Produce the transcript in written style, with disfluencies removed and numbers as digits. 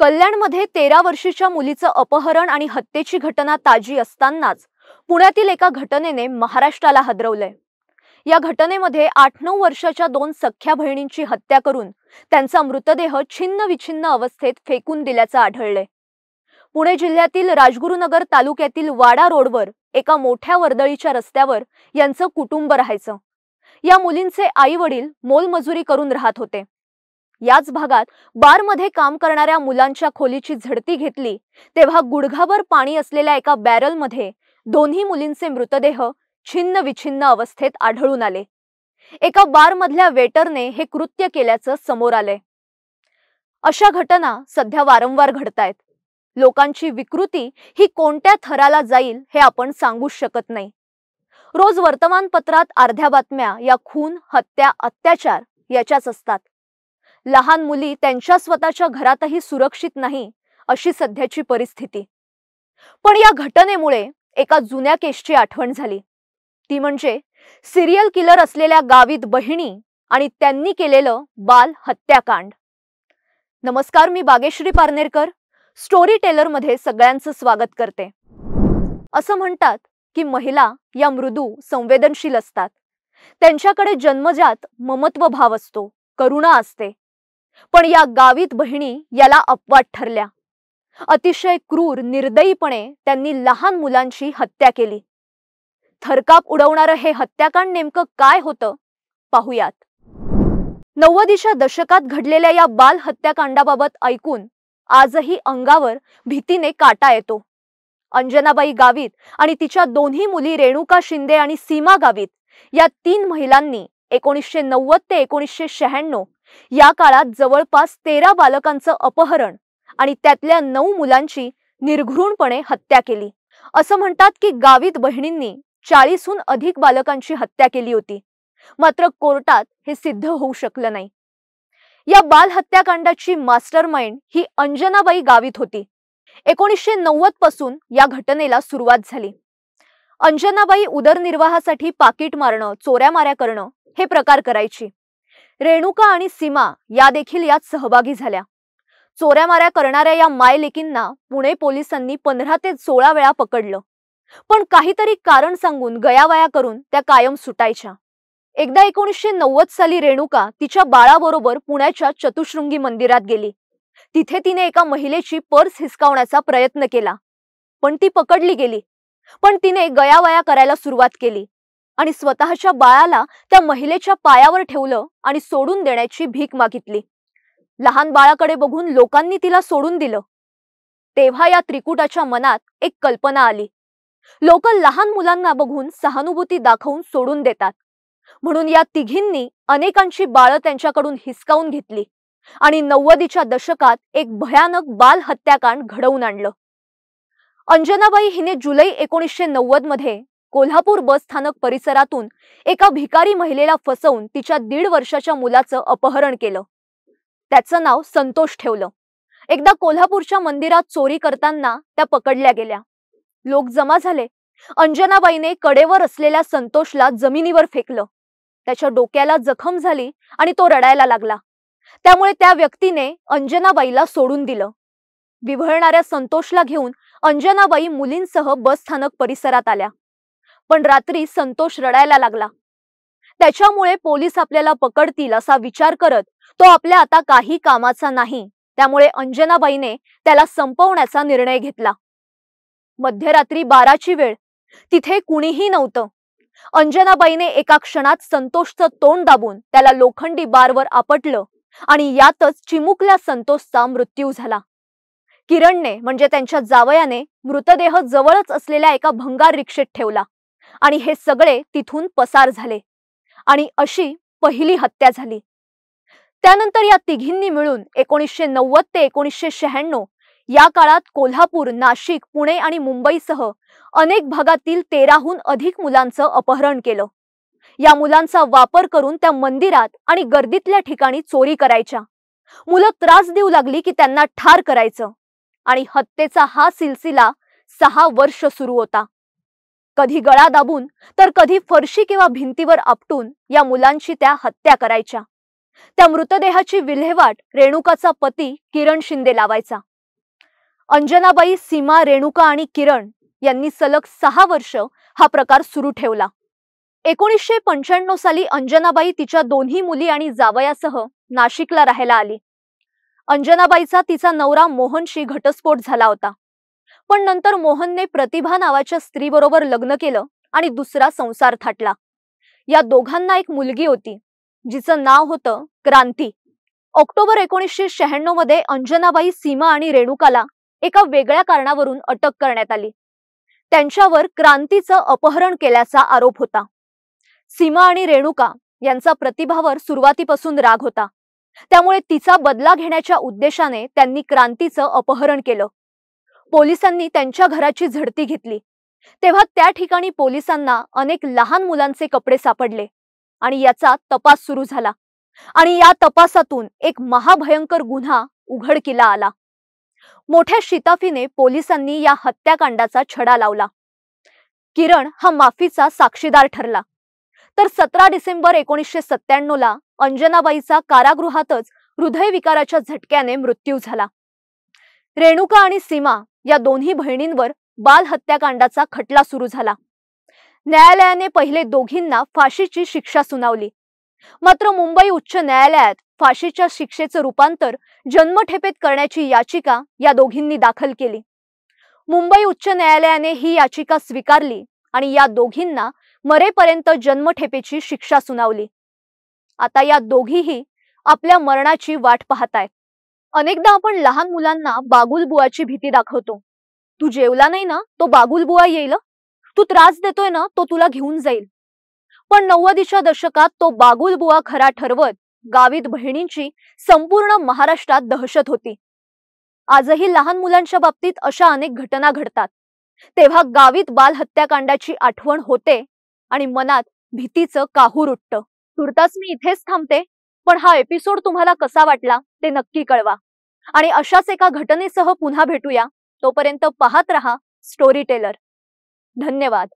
कल्याणमध्ये 13 वर्षीच्या मुलीचं अपहरण आणि हत्येची घटना ताजी असतानाच पुण्यातील एका घटनेने महाराष्ट्राला हादरवलंय। या घटनेमध्ये 8-9 वर्षाच्या दोन सख्ख्या बहिणींची हत्या करून त्यांचा मृतदेह छिन्न-विछिन्न अवस्थेत फेकून दिल्याचं आढळलंय। पुणे जिल्ह्यातील राजगुरुनगर तालुक्यातील वाडा रोडवर एका मोठ्या वर्दळीच्या रस्त्यावर यांचं कुटुंब राहायचं। या मुलींचे आई-वडील मोलमजुरी करून राहत होते। याच भागात बारमध्ये काम करणाऱ्या मुलांच्या खोलीची झडती घेतली तेव्हा गुडघाभर पाणी असलेल्या एका बॅरलमध्ये दोन्ही मुलींचे मृतदेह छिन्न-विछिन्न अवस्थेत आढळून आले। एका बारमधल्या वेटरने हे कृत्य केल्याचं समोर आलंय। अशा घटना सध्या वारंवार घडतायत। लोकांची विकृती ही कोणत्या थराला जाईल हे आपण सांगू शकत नाही। रोज वर्तमानपत्रात अर्ध्या बातम्या या खून, हत्या, अत्याचार याच्याच असतात। लहान मुली त्यांच्या स्वतःच्या घरातही सुरक्षित नाही अशी सध्याची परिस्थिती। पण या घटनेमुळे एका जुन्या केसची आठवण झाली, ती म्हणजे सिरियल किलर असलेल्या गावित बहिणी आणि त्यांनी केलेलं बाल हत्याकांड। नमस्कार, मी बागेश्री पारनेरकर स्टोरी टेलर मध्ये सगळ्यांचं स्वागत करते। असं म्हणतात की महिला या मृदू संवेदनशील असतात। त्यांच्याकडे जन्मजात ममत्व भाव असतो, करुणा असते। पण या गावित बहिणी याला अपवाद ठरल्या। अतिशय क्रूर निर्दयीपणे त्यांनी लहान मुलांची हत्या केली। थरकाप उडवणारं हे हत्याकांड नेमकं काय होतं पाहूयात। 90च्या दशकात घडलेल्या या बाल हत्याकांडाबाबत ऐकून आजही अंगावर भीतीने काटा येतो। अंजनाबाई गावित आणि तिच्या दोन्ही मुली रेणुका शिंदे आणि सीमा गावित या 3 महिलांनी 1990 ते 1996 या काळात जवळपास 13 बालकांचं अपहरण आणि त्यातल्या 9 मुलांची निर्घृणपणे हत्या केली। असं म्हणतात की गावित बहिणींनी 40हून अधिक बालकांची हत्या केली होती, मात्र कोर्टात हे सिद्ध होऊ शकलं नाही। या बाल हत्याकांडाची मास्टरमाइंड ही अंजनाबाई गावित होती। 1990 पासून या घटनेला सुरुवात झाली। अंजनाबाई उदरनिर्वाहासाठी पाकिट मारणं, चोऱ्या-माऱ्या करणं हे प्रकार करायची। रेणुका आणि सीमा या देखील यात सहभागी झाल्या। चोऱ्या-माऱ्या करणाऱ्या या मायलेकींना पुणे पोलिसांनी 15 ते 16 वेळा पकडलं, पण काहीतरी कारण सांगून गयावया करून त्या कायम सुटायच्या। एकदा 1990 साली रेणुका तिच्या बाळाबरोबर पुण्याच्या चतुश्रृंगी मंदिरात गेली। तिथे तिने एका महिलेची पर्स हिसकावण्याचा प्रयत्न केला, पण ती पकडली गेली। पण तिने गयावया करायला सुरुवात केली आणि स्वतःच्या बाळाला त्या महिलेच्या पायावर ठेवलं आणि सोडून देण्याची भीक मागितली। लहान बाळाकडे बघून लोकांनी तिला सोडून दिलं। तेव्हा या त्रिकुटाच्या मनात एक कल्पना आली, लोक लहान मुलांना बघून सहानुभूती दाखवून सोडून देतात, म्हणून या तिघींनी अनेकांची बाळं त्यांच्याकडून हिसकावून घेतली आणि 90च्या दशकात एक भयानक बाल हत्याकांड घडवून आणलं। अंजनाबाई हिने जुलै 1990 मध्ये कोल्हापूर बस स्थानक परिसरातून एका भिकारी महिलेला फसवून तिच्या 1.5 वर्षाच्या मुलाचं अपहरण केलं। त्याचं नाव संतोष ठेवलं। एकदा कोल्हापूरच्या मंदिरात चोरी करताना त्या पकडल्या गेल्या। लोक जमा झाले। अंजनाबाईने कडेवर असलेल्या संतोषला जमिनीवर फेकलं। त्याच्या डोक्याला जखम झाली आणि तो रडायला लागला। त्यामुळे त्या व्यक्तीने अंजनाबाईला सोडून दिलं। विव्हळणाऱ्या संतोषला घेऊन अंजनाबाई मुलींसह बस स्थानक परिसरात आल्या, पण रात्री संतोष रडायला लागला। त्याच्यामुळे पोलीस आपल्याला पकडतील असा विचार करत तो आपल्या आता काही कामाचा नाही, त्यामुळे अंजनाबाईने त्याला संपवण्याचा निर्णय घेतला। मध्यरात्री 12ची वेळ, तिथे कुणीही नव्हतं। अंजनाबाईने एका क्षणात संतोषचं तोंड दाबून त्याला लोखंडी बारवर आपटलं आणि यातच चिमुकल्या संतोषचा मृत्यू झाला। किरणने म्हणजे त्यांच्या जावयाने मृतदेह जवळच असलेल्या एका भंगार रिक्षेत ठेवला आणि हे सगळे तिथून पसार झाले आणि अशी पहिली हत्या झाली। त्यानंतर या तिघींनी मिळून 1990 ते 1996 या काळात कोल्हापूर, नाशिक, पुणे आणि मुंबईसह अनेक भागातील 13हून अधिक मुलांचं अपहरण केलं। या मुलांचा वापर करून त्या मंदिरात आणि गर्दीतल्या ठिकाणी चोरी करायच्या। मुलं त्रास देऊ लागली की त्यांना ठार करायचं आणि हत्येचा हा सिलसिला 6 वर्ष सुरू होता। कधी गळा दाबून तर कधी फरशी किंवा भिंतीवर आपटून या मुलांची त्या हत्या करायच्या। त्या मृतदेहाची विल्हेवाट रेणुकाचा पती किरण शिंदे लावायचा। अंजनाबाई, सीमा, रेणुका आणि किरण यांनी सलग 6 वर्ष हा प्रकार सुरू ठेवला। 1995 साली अंजनाबाई तिच्या दोन्ही मुली आणि जावयासह नाशिकला राहायला आली। अंजनाबाईचा तिचा नवरा मोहनशी घटस्फोट झाला होता, पण नंतर मोहनने प्रतिभा नावाच्या स्त्रीबरोबर लग्न केलं आणि दुसरा संसार थाटला। या दोघांना एक मुलगी होती, जिचं नाव होतं क्रांती। ऑक्टोबर 1996 मध्ये अंजनाबाई, सीमा आणि रेणुकाला एका वेगळ्या कारणावरून अटक करण्यात आली। त्यांच्यावर क्रांतीचं अपहरण केल्याचा आरोप होता। सीमा आणि रेणुका यांचा प्रतिभावर सुरुवातीपासून राग होता, त्यामुळे तिचा बदला घेण्याच्या उद्देशाने त्यांनी क्रांतीचं अपहरण केलं। पोलिसांनी त्यांच्या घराची झडती घेतली, तेव्हा त्या ठिकाणी पोलिसांना अनेक लहान मुलांचे कपडे सापडले आणि याचा तपास सुरू झाला आणि या तपासातून एक महाभयंकर गुन्हा उघडकीला आला। मोठ्या शिताफीने पोलिसांनी या हत्याकांडाचा छडा लावला। किरण हा माफीचा साक्षीदार ठरला, तर 17 डिसेंबर 1997 ला अंजनाबाईचा कारागृहातच हृदयविकाराच्या झटक्याने मृत्यू झाला। रेणुका आणि सीमा या दोन्ही बहिणींवर बाल हत्याकांडाचा खटला सुरू झाला। न्यायालयाने पहिले दोघींना फाशीची शिक्षा सुनावली, मात्र मुंबई उच्च न्यायालयात फाशीच्या शिक्षेचं रूपांतर जन्मठेपेत करण्याची याचिका या दोघींनी दाखल केली। मुंबई उच्च न्यायालयाने ही याचिका स्वीकारली आणि या दोघींना मरेपर्यंत जन्मठेपेची शिक्षा सुनावली। आता या दोघीही आपल्या मरणाची वाट पाहतायत। अनेकदा आपण लहान मुलांना बागुलबुवाची भीती दाखवतो। तू जेवला नाही ना, तो बागुलबुवा येईल, तू त्रास देतोय ना, तो तुला घेऊन जाईल। पण 90च्या दशकात तो बागुलबुवा खरा ठरवत गावीत बहिणींची संपूर्ण महाराष्ट्रात दहशत होती। आजही लहान मुलांच्या बाबतीत अशा अनेक घटना घडतात, तेव्हा गावीत बाल हत्याकांडाची आठवण होते आणि मनात भीतीचं काहूर उठतं। तुर्तास मी इथेच थांबते, पण हा एपिसोड तुम्हाला कसा वाटला ते नक्की कळवा आणि अशाच एका घटनेसह पुन्हा भेटूया। तोपर्यंत पाहत रहा स्टोरी टेलर। धन्यवाद।